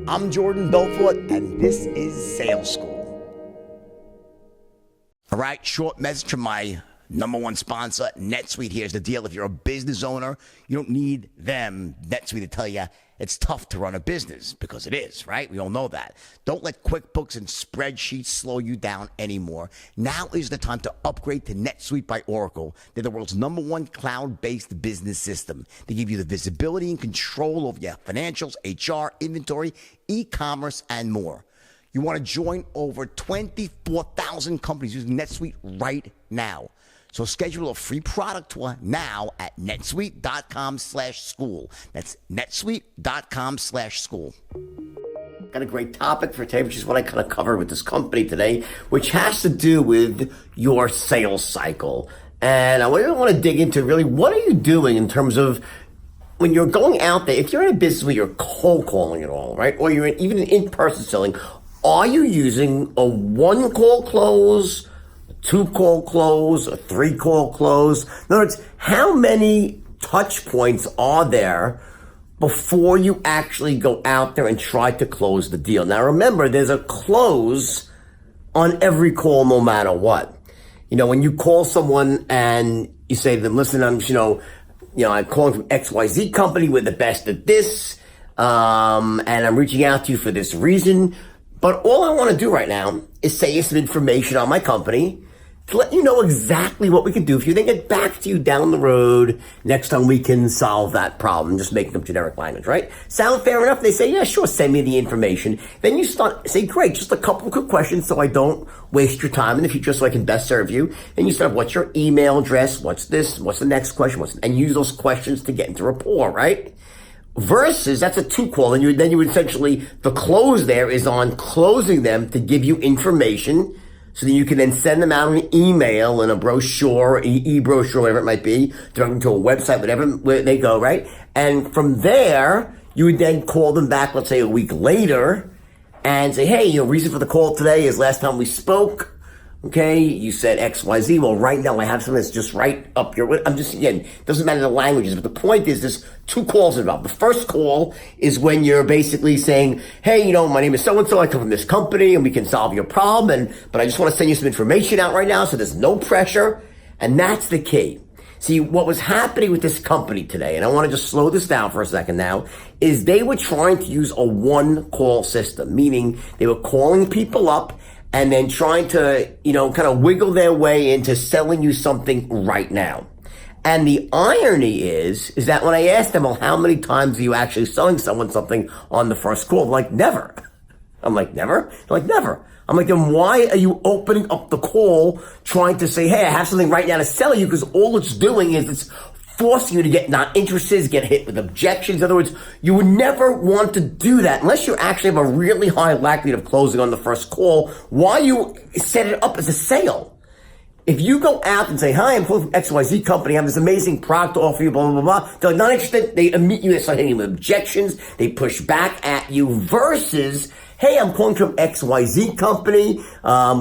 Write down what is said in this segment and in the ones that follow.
I'm Jordan Belfort, and this is Sales School. All right, short message from my number one sponsor, NetSuite. Here's the deal. If you're a business owner, you don't need them, NetSuite, to tell you it's tough to run a business, because it is, right? We all know that. Don't let QuickBooks and spreadsheets slow you down anymore. Now is the time to upgrade to NetSuite by Oracle. They're the world's number one cloud-based business system. They give you the visibility and control over your financials, HR, inventory, e-commerce, and more. You want to join over 24,000 companies using NetSuite right now. So schedule a free product tour now at netsuite.com/school. That's netsuite.com/school. Got a great topic for today, which is what I kind of covered with this company today, which has to do with your sales cycle. And I really want to dig into really what are you doing in terms of when you're going out there, if you're in a business where you're cold calling at all, right? Or you're even in-person selling, are you using a one-call close, two-call close, a three-call close? In other words, how many touch points are there before you actually go out there and try to close the deal? Now, remember, there's a close on every call no matter what. You know, when you call someone and you say to them, listen, I'm calling from XYZ company. We're the best at this, and I'm reaching out to you for this reason. But all I want to do right now is say you some information on my company to let you know exactly what we can do for you, then get back to you down the road next time we can solve that problem. Just making up generic language, right? Sound fair enough? They say, yeah, sure, send me the information. Then you say, great, just a couple of quick questions so I don't waste your time in the future, so I can best serve you. Then you start, what's your email address? What's this? What's the next question? And use those questions to get into rapport, right? Versus, that's a two-call, and then you would essentially, the close there is on closing them to give you information so that you can then send them out an email and a brochure, e-brochure, whatever it might be, direct them to a website, where they go, right? And from there, you would then call them back, let's say a week later, and say, hey, reason for the call today is last time we spoke, okay, you said XYZ. Well, right now I have something that's just right up your, again, doesn't matter the languages, but the point is there's two calls involved. The first call is when you're basically saying, hey, my name is so-and-so, I come from this company, and we can solve your problem, but I just want to send you some information out right now, so there's no pressure, and that's the key. See, what was happening with this company today, and I want to just slow this down for a second now, is they were trying to use a one-call system, meaning they were calling people up and then trying to, kind of wiggle their way into selling you something right now. And the irony is that when I asked them, well, how many times are you actually selling someone something on the first call? They're like, never. I'm like, never? They're like, never. I'm like, then why are you opening up the call trying to say, hey, I have something right now to sell you? Because all it's doing is it's forcing you to get not interested, get hit with objections. In other words, you would never want to do that unless you actually have a really high likelihood of closing on the first call. Why you set it up as a sale? If you go out and say, hi, I'm calling from XYZ company, I have this amazing product to offer you, blah, blah, blah, blah. They're not interested. They immediately start hitting you with objections. They push back at you versus, hey, I'm calling from XYZ company.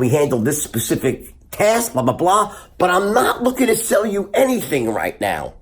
We handle this specific task, blah, blah, blah. But I'm not looking to sell you anything right now.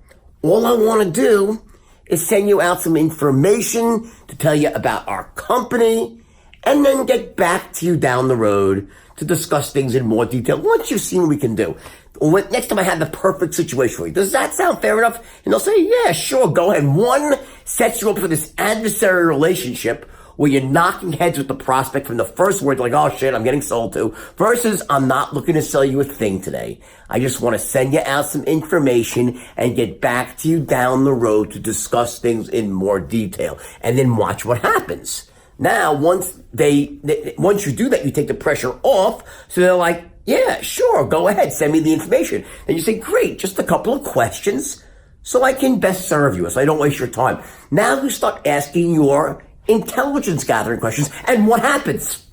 All I want to do is send you out some information to tell you about our company and then get back to you down the road to discuss things in more detail once you've seen what we can do. Next time I have the perfect situation for you. Does that sound fair enough? And they'll say, yeah, sure, go ahead. One sets you up for this adversary relationship where you're knocking heads with the prospect from the first word, like, oh shit, I'm getting sold to, versus I'm not looking to sell you a thing today. I just want to send you out some information and get back to you down the road to discuss things in more detail. And then watch what happens. Now, once you do that, you take the pressure off. So they're like, yeah, sure, go ahead, send me the information. And you say, great, just a couple of questions so I can best serve you, so I don't waste your time. Now you start asking your intelligence gathering questions, and what happens?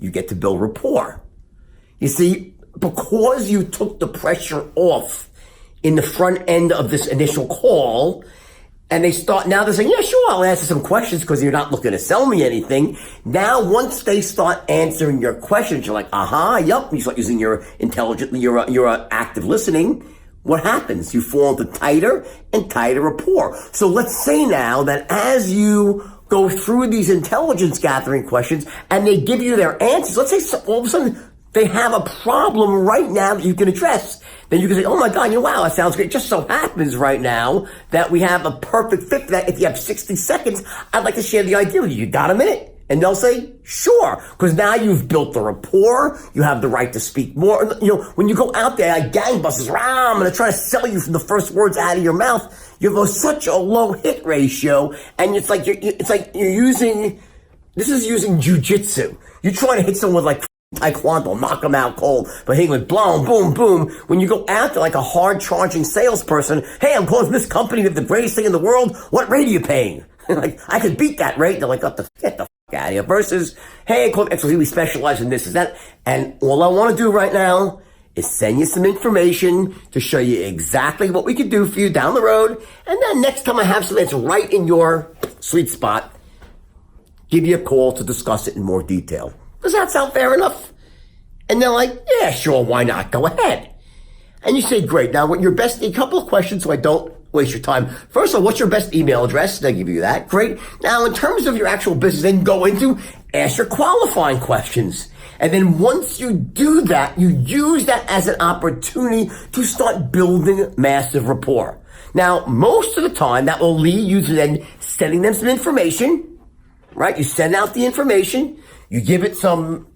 You get to build rapport. You see, because you took the pressure off in the front end of this initial call, and they're saying, yeah, sure, I'll answer some questions because you're not looking to sell me anything. Now, once they start answering your questions, you're like, yep, you start using your active listening. What happens? You fall into tighter and tighter rapport. So let's say now that as you go through these intelligence gathering questions and they give you their answers. Let's say all of a sudden they have a problem right now that you can address. Then you can say, oh my God, wow, that sounds great. It just so happens right now that we have a perfect fit for that. If you have 60 seconds, I'd like to share the idea with you. You got a minute? And they'll say, sure, because now you've built the rapport. You have the right to speak more. When you go out there like gangbusters, I'm going to try to sell you from the first words out of your mouth. You have such a low hit ratio, and it's like you're using jujitsu. You're trying to hit someone with like Taekwondo, knock them out cold, but hitting with boom, boom, boom. When you go out there like a hard charging salesperson, hey, I'm calling this company with the greatest thing in the world. What rate are you paying? Like, I could beat that rate. They're like, get the fuck out of here. Versus, hey, XYZ, we specialize in this and that. And all I want to do right now is send you some information to show you exactly what we could do for you down the road. And then next time I have something that's right in your sweet spot, give you a call to discuss it in more detail. Does that sound fair enough? And they're like, yeah, sure, why not? Go ahead. And you say, great. Now, a couple of questions so I don't waste your time. First of all, what's your best email address? They give you that. Great. Now, in terms of your actual business, then go into ask your qualifying questions. And then once you do that, you use that as an opportunity to start building massive rapport. Now, most of the time, that will lead you to then sending them some information, right? You send out the information. You give it some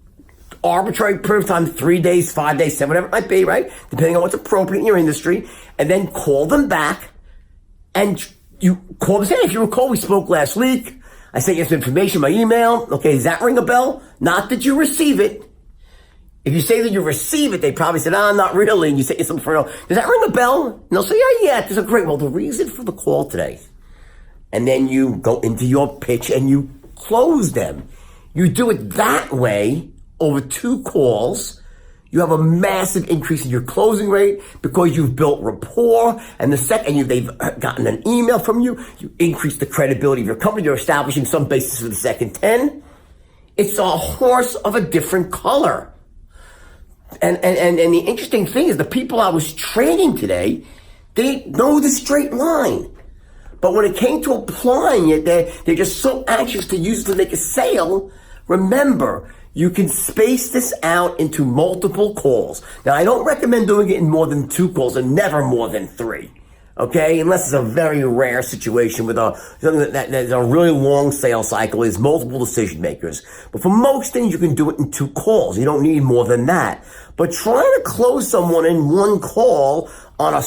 arbitrary period of time, 3 days, 5 days, 7, whatever it might be, right? Depending on what's appropriate in your industry. And then call them back. And you call them, say, if you recall, we spoke last week. I sent you some information by email. Okay, does that ring a bell? Not that you receive it. If you say that you receive it, they probably said, not really. And you say something for real. Does that ring a bell? And they'll say, yeah, this is great. Well, the reason for the call today. And then you go into your pitch and you close them. You do it that way over 2 calls. You have a massive increase in your closing rate because you've built rapport. And they've gotten an email from you. You increase the credibility of your company. You're establishing some basis for the second 10. It's a horse of a different color. And the interesting thing is the people I was training today, they know the straight line. But when it came to applying it, they're just so anxious to use it to make a sale. Remember, you can space this out into multiple calls. Now, I don't recommend doing it in more than 2 calls and never more than 3. Okay? Unless it's a very rare situation with something that's a really long sales cycle is multiple decision makers. But for most things, you can do it in 2 calls. You don't need more than that. But trying to close someone in 1 call on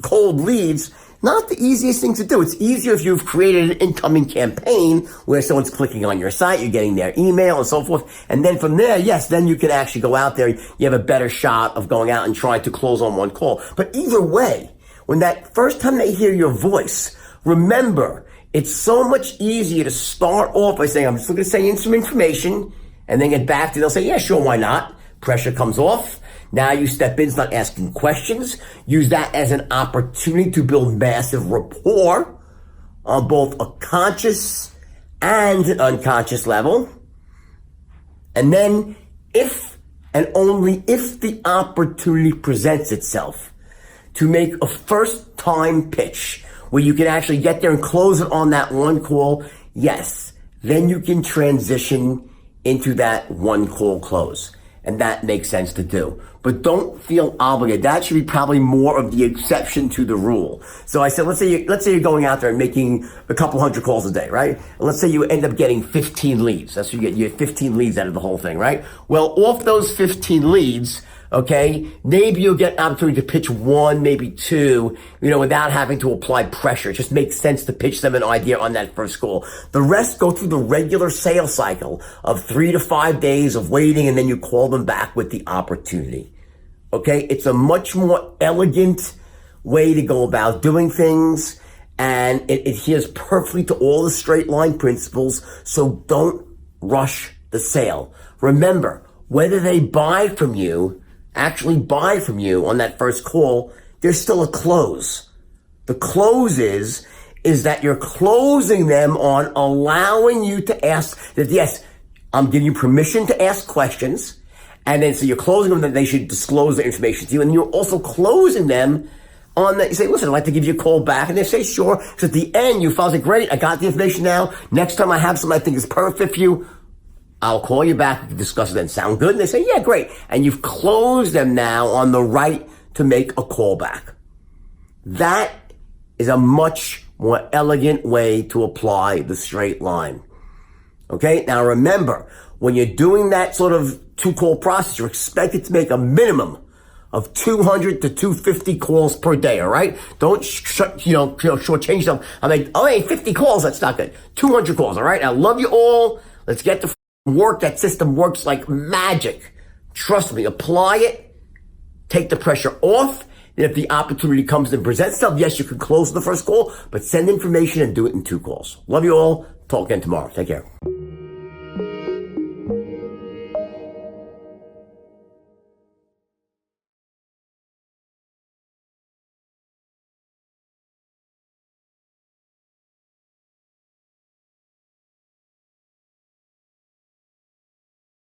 cold leads, not the easiest thing to do. It's easier if you've created an incoming campaign where someone's clicking on your site, you're getting their email and so forth. And then from there, yes, then you can actually go out there. You have a better shot of going out and trying to close on 1 call. But either way, when that first time they hear your voice, remember, it's so much easier to start off by saying, I'm just going to send you some information and then get back to, they'll say, yeah, sure, why not? Pressure comes off. Now you step in, start asking questions. Use that as an opportunity to build massive rapport on both a conscious and an unconscious level. And then if and only if the opportunity presents itself to make a first time pitch where you can actually get there and close it on that 1 call, yes, then you can transition into that 1 call close. And that makes sense to do. But don't feel obligated. That should be probably more of the exception to the rule. So I said, let's say you're going out there and making a couple hundred calls a day, right? And let's say you end up getting 15 leads. That's what you get 15 leads out of the whole thing, right? Well, off those 15 leads, okay, maybe you'll get an opportunity to pitch 1, maybe 2, without having to apply pressure. It just makes sense to pitch them an idea on that first call. The rest go through the regular sales cycle of 3 to 5 days of waiting, and then you call them back with the opportunity. Okay, it's a much more elegant way to go about doing things, and it adheres perfectly to all the straight line principles, so don't rush the sale. Remember, whether they actually buy from you on that first call, there's still a close. The close is that you're closing them on allowing you to ask that, yes, I'm giving you permission to ask questions. And then so you're closing them that they should disclose their information to you. And you're also closing them on that. You say, listen, I'd like to give you a call back. And they say, sure. So at the end, you file, say, great, I got the information now. Next time I have something I think is perfect for you, I'll call you back. We can discuss it then. Sound good? And they say, yeah, great. And you've closed them now on the right to make a call back. That is a much more elegant way to apply the straight line. Okay? Now remember, when you're doing that sort of 2-call process, you're expected to make a minimum of 200 to 250 calls per day, all right? Don't shortchange them. I'm like, oh, hey, 50 calls, that's not good. 200 calls, all right? I love you all. Let's get to work. That system works like magic. Trust me, apply it. Take the pressure off. And if the opportunity comes and presents itself, yes, you can close the first call, but send information and do it in 2 calls. Love you all. Talk again tomorrow. Take care.